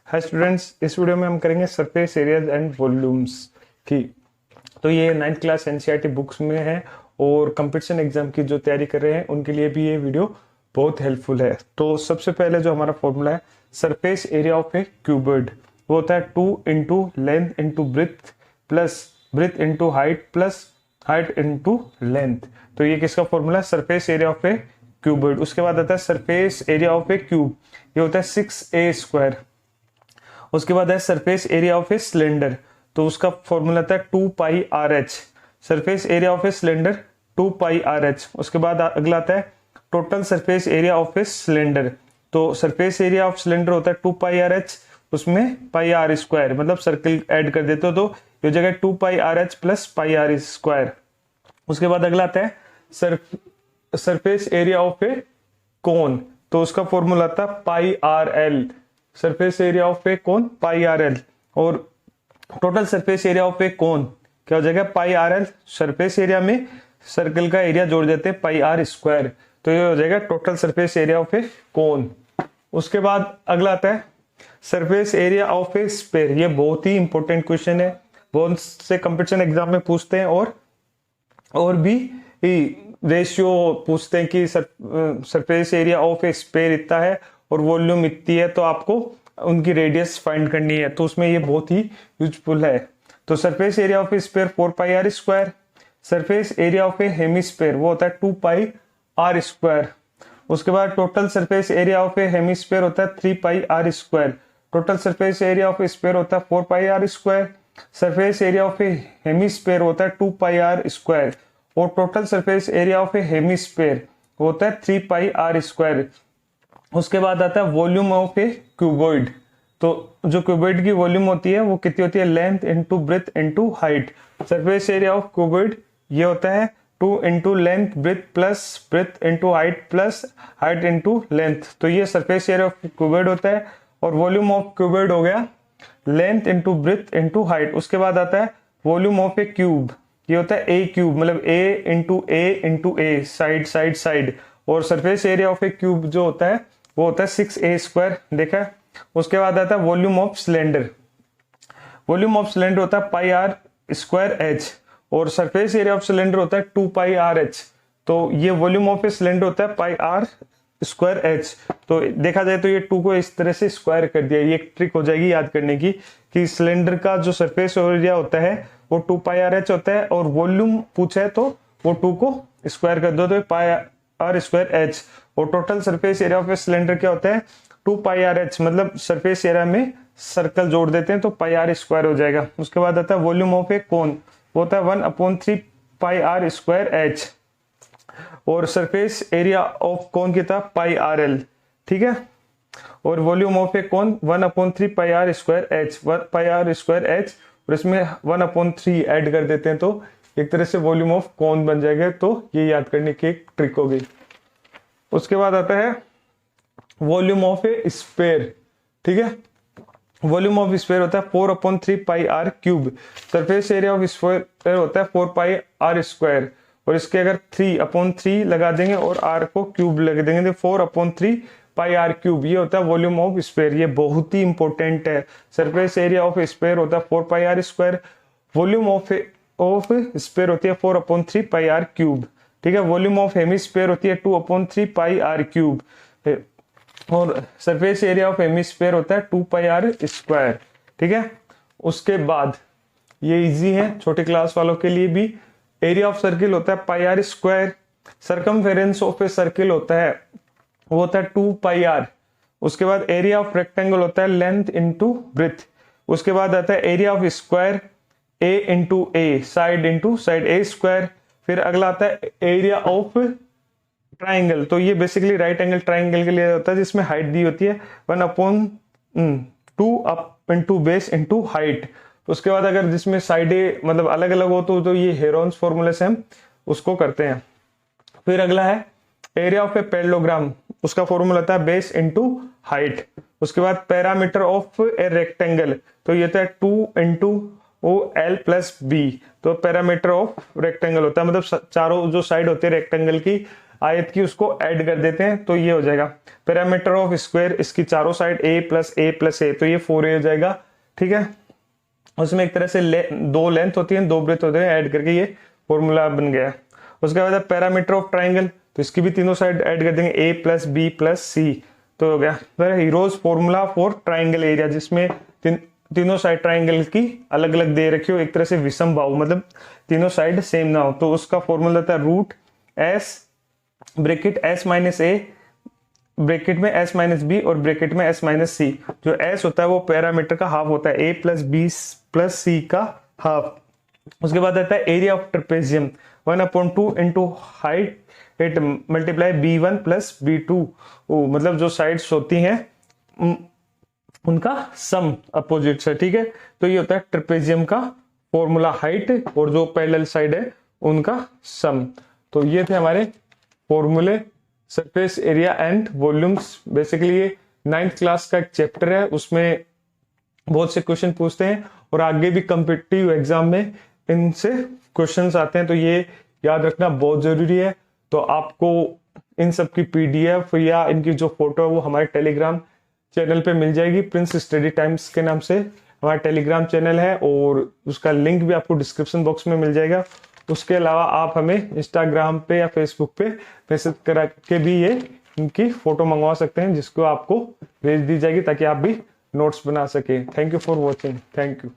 Hi students, इस video में हम करेंगे सरफेस एरियाज एंड वॉल्यूम्स की। तो ये 9th क्लास एनसीईआरटी बुक्स में है और कंपटीशन एग्जाम की जो तैयारी कर रहे हैं उनके लिए भी ये वीडियो बहुत हेल्पफुल है। तो सबसे पहले जो हमारा फॉर्मूला है surface area of a cuboid, वो होता है 2 into length into breadth plus breadth into height plus height into length. तो ये किसका फॉर्मूला है? Surface area of a cuboid. उसके बाद आता है surface area of a cube, ये होता है 6a स्क्वायर। उसके बाद है surface area of a cylinder, तो उसका फॉर्मूला आता है 2 pi r h. Surface area of a cylinder 2 pi r h. उसके बाद अगला आता है total surface area of a cylinder, तो सरफेस एरिया ऑफ सिलेंडर होता है 2 पाई आर एच, उसमें पाई आर स्क्वायर, मतलब सर्कल ऐड कर देते हो तो ये जगह 2 pi r h plus pi r square. उसके बाद अगला आता है surface area of a cone, तो उसका फॉर्मूला आता है pi r l. Surface area of a cone pi r L, और total surface area of a कोन क्या हो जाएगा? पाई आर एल। सरफेस एरिया में सर्कल का एरिया जोड़ देते हैं पाई आर स्क्वायर, तो ये हो जाएगा total surface area of a कोन। उसके बाद अगला आता है surface area of a sphere. ये बहुत ही इंपॉर्टेंट क्वेश्चन है, बहुत से कंपटीशन एग्जाम में पूछते हैं और भी रेशियो पूछते हैं कि surface area of a sphere इतना है और वॉल्यूम इतनी है, तो आपको उनकी रेडियस फाइंड करनी है, तो उसमें ये बहुत ही यूजफुल है। तो surface area of a sphere 4 pi r square. Surface area of a hemisphere वो होता है 2 पाई आर स्क्वायर। उसके बाद total surface area of a hemisphere होता है 3 pi r square. Total surface area of a sphere होता है 4 pi r square. Surface area of a hemisphere होता है 2 पाई आर स्क्वायर, और total surface area of a hemisphere होता है 3 pi r square. उसके बाद आता है वॉल्यूम ऑफ ए क्यूबॉइड, तो जो क्यूबॉइड की वॉल्यूम होती है वो कितनी होती है? Length into breadth into height. Surface area of cuboid ये होता है 2 into length breadth plus breadth into height plus height into length, तो ये सरफेस एरिया ऑफ क्यूबॉइड होता है। और वॉल्यूम ऑफ क्यूबॉइड हो गया length into breadth into height. उसके बाद आता है वॉल्यूम ऑफ ए क्यूब, ये होता है ए क्यूब, मतलब ए इंटू ए, साइड साइड साइड। और surface area of a cube जो होता है वो होता है 6a स्क्वायर, देखा है। उसके बाद आता है volume of cylinder. Volume of cylinder होता है पाई आर स्क्वायर एच, और सरफेस एरिया ऑफ सिलेंडर होता है 2 पाई आर एच। तो ये वॉल्यूम ऑफ ए सिलेंडर होता है पाई आर स्क्वायर एच। तो देखा जाए तो ये 2 को इस तरह से स्क्वायर कर दिया। ये एक ट्रिक हो जाएगी याद करने की कि सिलेंडर का जो सरफेस एरिया होता है वो 2 पाई आर एच होता है, और वॉल्यूम पूछा है तो वो 2 को स्क्वायर कर दो तो पाई आर स्क्वायर एच। और total surface area of a cylinder क्या होता है? 2 पाई आर एच, मतलब सरफेस एरिया में सर्कल जोड़ देते हैं तो पाई आर स्क्वायर हो जाएगा। उसके बाद आता है वॉल्यूम ऑफ ए कोन, वो होता है 1/3 पाई आर स्क्वायर एच, और सरफेस एरिया ऑफ कोन कितना? पाई आर एल, ठीक है। और volume of a cone 1/3 pi r square h, pi r square h, और इसमें 1/3 ऐड कर देते हैं तो एक तरह से वॉल्यूम ऑफ कोन बन जाएगा। तो ये याद करने की एक ट्रिक हो गई। उसके बाद आता है वॉल्यूम ऑफ ए स्फीयर, ठीक है। वॉल्यूम ऑफ स्फीयर होता है 4/3 pi r cube. Surface area of sphere होता है 4 पाई आर स्क्वायर, और इसके अगर 3/3 लगा देंगे और आर को क्यूब लगा देंगे तो 4/3 पाई आर क्यूब, ये होता है वॉल्यूम ऑफ स्फीयर। ये बहुत ही इंपॉर्टेंट है। सरफेस एरिया ऑफ स्फीयर होता है 4 pi r square, volume of sphere होती है 4/3 पाई आर क्यूब, ठीक है। वॉल्यूम ऑफ हेमिस्फीयर होती है 2/3 पाई आर क्यूब, और सरफेस एरिया ऑफ हेमिस्फीयर होता है 2 पाई आर स्क्वायर, ठीक है। उसके बाद ये इजी है छोटे क्लास वालों के लिए भी। एरिया ऑफ सर्किल होता है pi r square. Circumference of a circle होता है वो होता है 2 पाई आर। उसके बाद एरिया ऑफ रेक्टेंगल होता है लेंथ इंटू ब्रेथ। उसके बाद आता है area of square A into A, side into side, A square. फिर अगला आता है एरिया ऑफ ट्राइंगल, तो ये बेसिकली राइट एंगल ट्राइंगल के लिए होता है जिसमें हाइट दी होती है 1/2 up into base into height. उसके बाद अगर जिसमें साइडें मतलब अलग अलग हो तो ये हेरोन्स फॉर्मूले से हम उसको करते हैं। फिर अगला है एरिया ऑफ ए पैरेललोग्राम, उसका फॉर्मूला होता है बेस इंटू हाइट। उसके बाद पैरामीटर ऑफ ए रेक्टेंगल, तो ये होता है 2 into o l plus b, तो पैरामीटर ऑफ रेक्टेंगल होता है, मतलब चारों जो साइड होती है रेक्टेंगल की आयत की उसको ऐड कर देते हैं तो ये हो जाएगा पैरामीटर ऑफ स्क्वायर, इसकी चारों side a plus a plus a, तो ये 4a हो जाएगा। ठीक है, उसमें एक तरह से दो लेंथ होती है, दो ब्रेथ होते हैं, ऐड करके ये फॉर्मूला बन गया। उसके बाद पैरामीटर ऑफ ट्राइंगल, तो इसकी भी तीनों साइड ऐड कर देंगे a प्लस बी प्लस सी, तो हो गया। फिर heroes formula for triangle area, जिसमें तीनों साइड ट्राइंगल की अलग अलग दे रखी हो, एक तरह से विषम बाहु, मतलब तीनों साइड सेम ना हो, तो उसका फॉर्मूला था root s bracket s minus a bracket में एस माइनस बी और ब्रैकेट में एस माइनस सी। जो एस होता है वो पैरामीटर का हाफ होता है, ए प्लस बी प्लस सी का हाफ। उसके बाद आता है area of trapezium 1/2 into height it multiply b1 plus b2, मतलब जो साइड्स होती हैं उनका सम अपोजिट से। ठीक है, तो ये होता है ट्रेपेजियम का फॉर्मूला, हाइट और जो पैरेलल साइड है उनका सम। तो ये थे हमारे फॉर्मूले surface area and volumes. Basically ये 9th क्लास का एक चैप्टर है, उसमें बहुत से क्वेश्चन पूछते हैं और आगे भी कॉम्पिटिटिव एग्जाम में इनसे क्वेश्चंस आते हैं, तो ये याद रखना बहुत जरूरी है। तो आपको इन सब की PDF या इनकी जो फोटो है वो हमारे टेलीग्राम चैनल पे मिल जाएगी, प्रिंस स्टडी टाइम्स के नाम से हमारा टेलीग्राम चैनल है, और उसका लिंक भी आपको डिस्क्रिप्शन बॉक्स में मिल जाएगा। उसके अलावा आप हमें इंस्टाग्राम पे या फेसबुक पे मैसेज करा के भी ये इनकी फोटो मंगवा सकते हैं, जिसको आपको भेज दी जाएगी ताकि आप भी नोट्स बना सके। Thank you for watching, thank you.